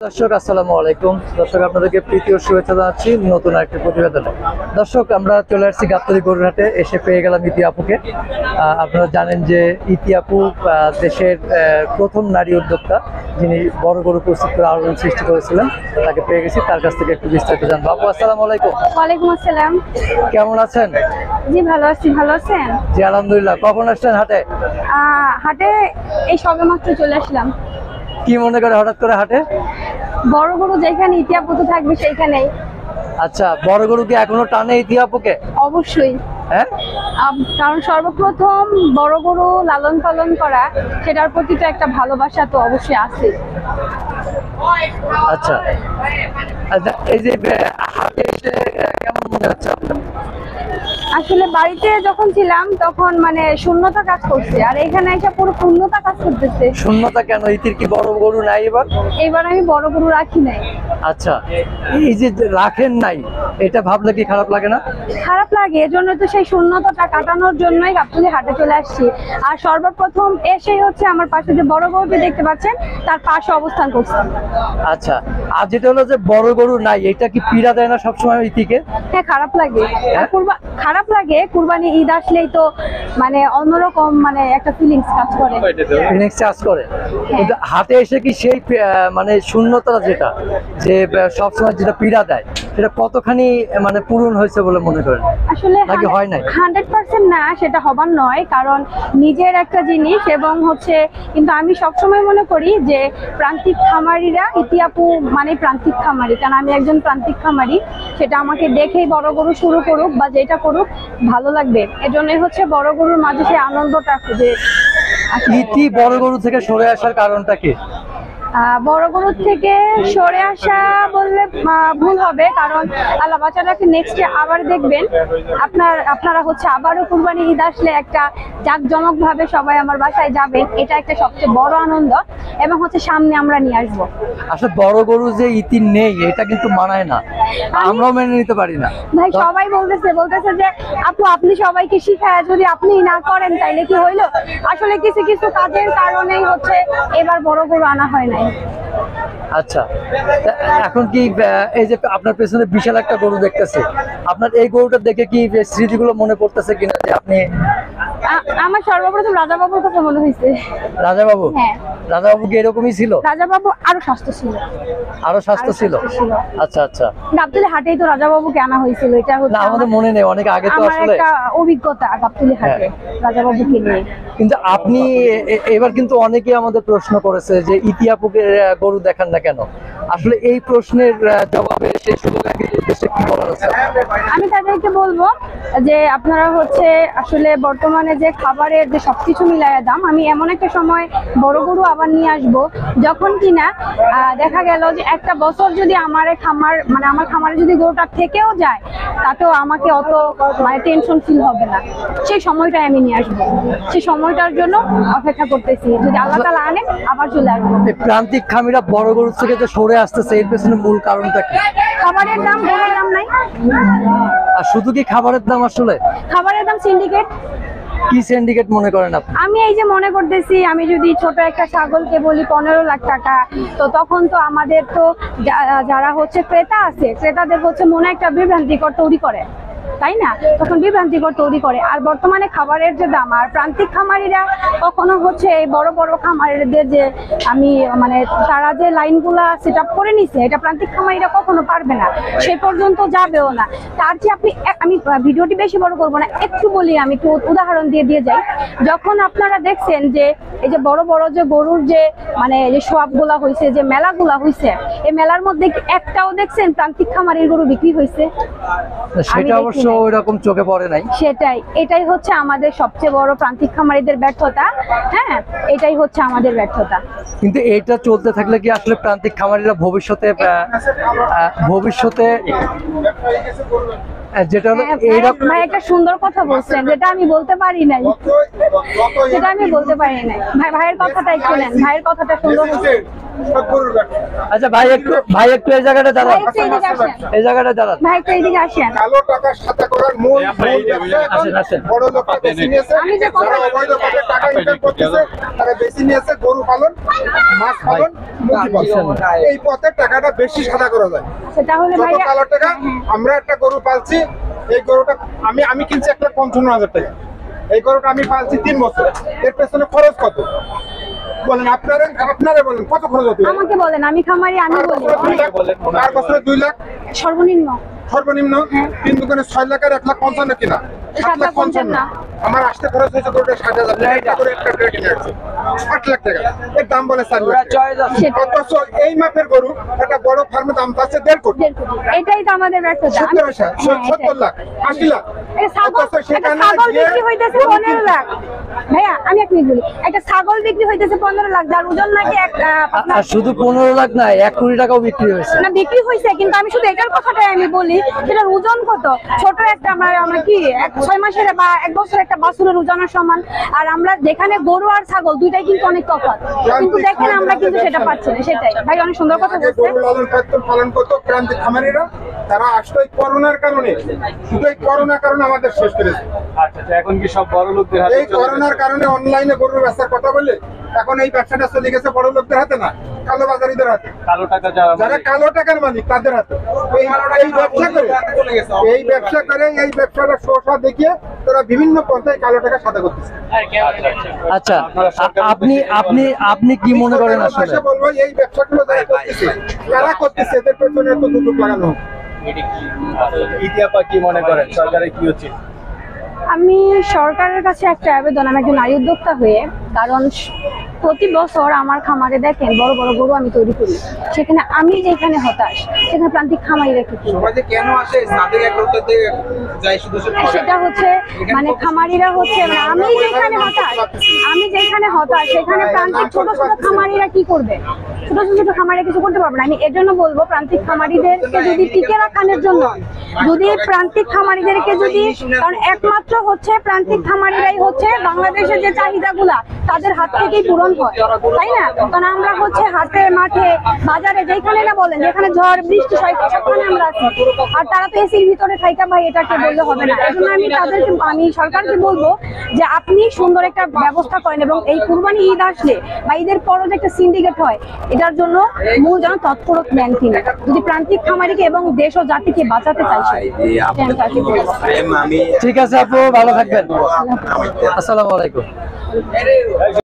দর্শক আসসালামু আলাইকুম। দর্শক আপনাদেরকে প্রীতি ও শুভেচ্ছা জানাচ্ছি নতুন একটি প্রতিবেদনে। দর্শক আমরা চলে আসছি গাবতলী গরুর হাটে, এসে পেয়ে গেলাম ইতি আপুকে। আপনারা জানেন যে ইতি আপু দেশের প্রথম নারী উদ্যোক্তা, যিনি বড় গরু প্রস্তুত করে আলোড়ন সৃষ্টি করেছিলেন। তাকে পেয়ে গেছি, তার কাছ থেকে একটু বিস্তারিত জানবো। আপু আসসালামু আলাইকুম। ওয়ালাইকুম আসসালাম। কেমন আছেন? জি ভালো আছি, ভালো আছেন? জি আলহামদুলিল্লাহ। কখন আসলেন হাটে? হাটে এই সবেমাত্র চলে আসলাম। কি মনে করে হঠাৎ করে হাটে? বড় গরু যেখানে ইতি আপু তো থাকবে সেইখানেই। আচ্ছা, বড় গরু কি এখনো টানে ইতি আপুকে? অবশ্যই। হ্যাঁ, কারণ সর্বপ্রথম বড় গরু লালন পালন করা, সেটার প্রতি তো একটা ভালোবাসা তো অবশ্যই আছে। আচ্ছা আচ্ছা, এই যে হাটে এসে কেমন মনে হচ্ছে আপনার? আসলে বাড়িতে যখন ছিলাম তখন মানে শূন্যতা কাজ করছে, আর এখানে এসে পুরো পূর্ণতা কাজ করতেছে। শূন্যতা কেন? ইতির কি বড় গরু নাই এবার? এবার আমি বড় গরু রাখি নাই। আচ্ছা, এই যে রাখেন নাই, এটা ভাবলে কি খারাপ লাগে না? খারাপ লাগে, এজন্য তো সেই শূন্যতাটা কাটানোর জন্যই গাবতলী হাটে চলে আসছি। আর সর্বপ্রথম এসেই হচ্ছে আমার পাশে যে বড় গরুটি দেখতে পাচ্ছেন, তার পাশে অবস্থান করছি। আচ্ছা, আর যেটা হলো যে বড় গরু নাই, এটা কি পীড়া দেয় না সবসময় ইতিকে? হ্যাঁ, খারাপ লাগে। খারাপ লাগে, কুরবানি ঈদ আসলেই তো মানে অন্যরকম মানে একটা ফিলিংস কাজ করে। ফিলিংস কাজ করে, কিন্তু হাটে এসে কি সেই মানে শূন্যতা যেটা যে সবসময় যেটা পীড়া দেয়, সেটা কতখানি মানে পূরণ হয়েছে বলে মনে করেন? আসলে নাকি হয় নাই? 100% না, সেটা হবার নয়, কারণ নিজের একটা জিনিস এবং হচ্ছে, কিন্তু আমি সবসময় মনে করি যে প্রান্তিক খামারিরা, ইতি আপু মানে প্রান্তিক খামারি, কারণ আমি একজন প্রান্তিক খামারি। সেটা আমাকে দেখেই বড় গরু শুরু করুক বা যেটা করুক ভালো লাগবে, এজন্যই হচ্ছে বড় গরুর মাঝে সেই আনন্দটা খুঁজে। ইতি বড় গরু থেকে সরে আসার কারণটা কি? বড় গরু থেকে সরে আসা বললে ভুল হবে, কারণ আল্লাহ বাচ্চাটাকে নেক্সট আবার দেখবেন। আপনারা হচ্ছে আবারও কুরবানি ঈদ আসলে একটা জাঁকজমক ভাবে সবাই আমার বাসায় যাবেন, এটা একটা সবচেয়ে বড় আনন্দ, এবং হচ্ছে সামনে আমরা নিয়ে আসবো। আসলে বড় গরু যে ইতি নেই, এটা কিন্তু মানায় না, আমরাও মেনে নিতে পারি না ভাই। সবাই বলতেছে যে আপু আপনি সবাইকে শিখায়, যদি আপনি না করেন তাইলে কি হইলো। আসলে কিছু কিছু কাজের কারণেই হচ্ছে এবার বড় গরু আনা হয় নাই। আচ্ছা, এখন কি এই যে আপনার পেছনে বিশাল একটা গরু দেখতেছে, আপনার এই গরুটা দেখে কি স্মৃতিগুলো মনে পড়তেছে কিনা যে আপনি? আমার সর্বপ্রথম রাজা বাবুর কথা মনে হয়েছে। রাজা বাবু? হ্যাঁ, রাজা বাবু কি এরকমই ছিল? রাজা বাবু আরো স্বাস্থ্য ছিল। আরো স্বাস্থ্য ছিল? আচ্ছা আচ্ছা, গাবতলী হাটেই তো রাজা বাবুকে আনা হয়েছিল, এটা হচ্ছে আমাদের মনে নেই, অনেক আগে তো আসলে একটা অভিজ্ঞতা গাবতলী হাটে রাজা বাবুকে নিয়ে। কিন্তু আপনি এবার কিন্তু অনেকেই আমাদের প্রশ্ন করেছে যে ইতি আপুকে গরু দেখান না কেন। আসলে এই প্রশ্নের জবাবে সেই শুভাকাঙ্ক্ষীর উদ্দেশ্যে কি বলার আছে? আমি তাদেরকে বলবো যে আপনারা হচ্ছে আসলে বর্তমানে যে খাবারের যে সবকিছু মিলায় দাম, আমি এমন একটা সময় বড় গরু আবার নিয়ে আসবো যখন কিনা দেখা গেল যে একটা বছর যদি আমার খামারে যদি গরুটা থেকেও যায়, তাতেও আমাকে অত মানে টেনশন ফিল হবে না। সেই সময়টাই আমি নিয়ে আসবো, সেই সময়টার জন্য অপেক্ষা করতেছি। যদি আল্লাহ তাআলা আনে আবার চলে আসবো। প্রান্তিক খামিরা বড় গরু থেকে যে সরে আসতেছে, এর পেছনে মূল কারণটা কি? খাবারের দাম, গরুর দাম নাই। আর শুধু কি খাবারের দাম? আসলে খাবারের দাম সিন্ডিকেট। কি সিন্ডিকেট মনে করেন আপনি? আমি এই যে মনে করতেছি, আমি যদি ছোট একটা ছাগলকে বলি 15 লাখ টাকা, তো তখন তো আমাদের তো যারা হচ্ছে ক্রেতা আছে, ক্রেতাদের হচ্ছে মনে একটা বিভ্রান্তিকর তৈরি করে, তাই না? তখন বিভ্রান্তিকর তৈরি করে। আর বর্তমানে খাবারের যে দাম, আর প্রান্তিক খামারিরা কখনো হচ্ছে এই বড় বড় খামারিদের যে আমি মানে তারা যে লাইনগুলা সেট আপ করে নিছে, এটা প্রান্তিক খামারিরা কখনো পারবে না, সে পর্যন্ত যাবেও না। তার যে আমি ভিডিওটি বেশি বড় করবো না, একটু বলি, আমি একটু উদাহরণ দিয়ে যাই। যখন আপনারা দেখছেন যে এই যে বড় বড় যে গরুর যে মানে যে শোয়াবগুলা হয়েছে, যে মেলাগুলা হয়েছে, এই মেলার মধ্যে একটাও দেখছেন প্রান্তিক খামারির গরু বিক্রি হয়েছে? সেটা অবশ্য ওইরকম চোখে পড়ে নাই। এটাই হচ্ছে আমাদের সবচেয়ে বড় প্রান্তিক খামারিদের ব্যর্থতা। হ্যাঁ, এটাই হচ্ছে আমাদের ব্যর্থতা। কিন্তু এটা চলতে থাকলে কি আসলে প্রান্তিক খামারিরা ভবিষ্যতে যেটা হলো এইরকম। ভাই একটা সুন্দর কথা বলছেন যেটা আমি বলতে পারি নাই, সেটা আমি বলতে পারি নাই। ভাইয়ের কথাটা একটু নেন, ভাইয়ের কথাটা সুন্দর হচ্ছে। আচ্ছা ভাই একটু এই জায়গাটা দাঁড়ান, ভাই একটু এদিকে আসেন, এই জায়গাটা দাঁড়ান। ভাই একটু এদিকে আসেন। কালো টাকার সাথে করার মূল আসেন। বড় লোকটা বেশি নিয়েছে, আমি যে কথা- যারা অবৈধভাবে টাকা ইনকাম করতেছে তারা বেশি নিয়েছে। গরু পালন, মাছ পালন, মুরগি পালন, এই পথে টাকাটা বেশি সাদা করা যায়। সেটা হলে যত ভাইয়া কালো টাকা, আমরা একটা গরু পালছি, এই গরুটা আমি কিনছি 1,55,000 টাকা। এই গরুটা আমি পালছি 3 বছর, এর পেছনে খরচ কত বলেন? আপনারা বলেন কত খরচ হতে পারে? আমাকে বলেন, আমি খামারি, আমি বলি। 4 বছরে 2 লাখ সর্বনিম্ন সর্বনিম্ন, 3 দোকানে 6 লাখ আর 1,55,000 কিনা 7,55,000। আমার আসতে খরচ হয়েছে গরুটা 60,000 টাকা করে, একটা ট্রে কিনে আসছে 8 লাখ টাকা, এর দাম বলে 4 লাখ টাকা। অথচ এই মাপের গরু একটা বড় ফার্মে দাম পাচ্ছে 1.5 কোটি, 1.5 কোটি। এটাই তো আমাদের ব্যর্থতা। 70 লাখ, 80 লাখ। একটা ছাগল বিক্রি হইতেছে 15 লাখ। ভাইয়া আমি এক মিনিট বলি, একটা ছাগল বিক্রি হইতেছে 15 লাখ, যার ওজন নাকি আর শুধু 15 লাখ না, 1 কোটি টাকাও বিক্রি হয়েছে। না বিক্রি হয়েছে, কিন্তু আমি শুধু এটার কথাটাই আমি বলি, সেটার ওজন কত। ছোট একটা আমরা কি 6 মাসের বা 1 বছর একটা বাছুরের ওজনের সমান। আর আমরা যেখানে গরু আর ছাগল দুইটাই কিন্তু অনেক তফাৎ, কিন্তু দেখেন আমরা কিন্তু সেটা পাচ্ছি না। সেটাই ভাই অনেক সুন্দর কথা আগে বলছে। গরু লালন পালন করতো ক্রান্তিক খামারিরা, তারা আসতো এই করোনার কারণে, শুধু এই করোনার কারণে আমাদের শেষ করেছে। আচ্ছা, এখন কি সব বড় লোকদের হাতে এই করোনার কারণে অনলাইনে গরুর ব্যবসার কথা বললে এখন এই ব্যবসাটা চলে গেছে বড় লোকদের হাতে না, কালো বাজারিদের হাতে। কালো টাকা যারা কালো টাকার মালিক তাদের হাতে এই ব্যবসা করে এই ব্যবসাটা শোষা দেখিয়ে তারা বিভিন্ন পর্যায়ে কালো টাকা সাদা করতেছে। আচ্ছা আপনি কি মনে করেন আসলে? ভাষা বলবো, এই ব্যবসাগুলো যারা করতেছে এদের পেছনে তো দুটো লাগানো হোক। ইতিহাপা কি মনে করেন সরকারের কি উচিত? আমি সরকারের কাছে একটা আবেদন, আমি একজন নারী উদ্যোক্তা হয়ে, কারণ প্রতি বছর আমার খামারে দেখেন বড় বড় গরু আমি তৈরি করি, সেখানে আমি যেখানে হতাশ সেখানে প্রান্তিক খামারিরা কি করবে? সমাজে কেন আসে তাদের এক লোকতে যায় শুধু সেটা হচ্ছে মানে খামারিরা হচ্ছে মানে আমি যেখানে হতাশ সেখানে প্রান্তিক ছোট ছোট খামারিরা কি করবে? ছোট খামারিরা কিছু করতে পারবে না। আমি এর জন্য বলবো, প্রান্তিক খামারিদেরকে যদি টিকে রাখানোর জন্য, যদি প্রান্তিক খামারিদেরকে যদি, কারণ একমাত্র হচ্ছে প্রান্তিক খামারিরাই হচ্ছে বাংলাদেশের যে চাহিদাগুলা তাদের হাত থেকেই পূরণ হয়, তাই না? কারণ আমরা হচ্ছে হাটে মাঠে বাজারে যেখানে না বলেন, যেখানে ঝড় বৃষ্টি হয় সেখানে আমরা আছি, আর তারা তো এসির ভিতরে থাইকা ভাই এটাকে বললে হবে না। এই জন্য আমি সরকারকে বলবো যে আপনি সুন্দর একটা ব্যবস্থা করেন, এবং এই কুরবানি ঈদ আসলে বা ঈদের পরও যে একটা সিন্ডিকেট হয়, এটার জন্য মূল যেন তৎপরতা নেন তিনি, যদি প্রান্তিক খামারিকে এবং দেশ ও জাতিকে বাঁচাতে চাইছে। ঠিক আছে আপু, ভালো থাকবেন। আসসালামু আলাইকুম।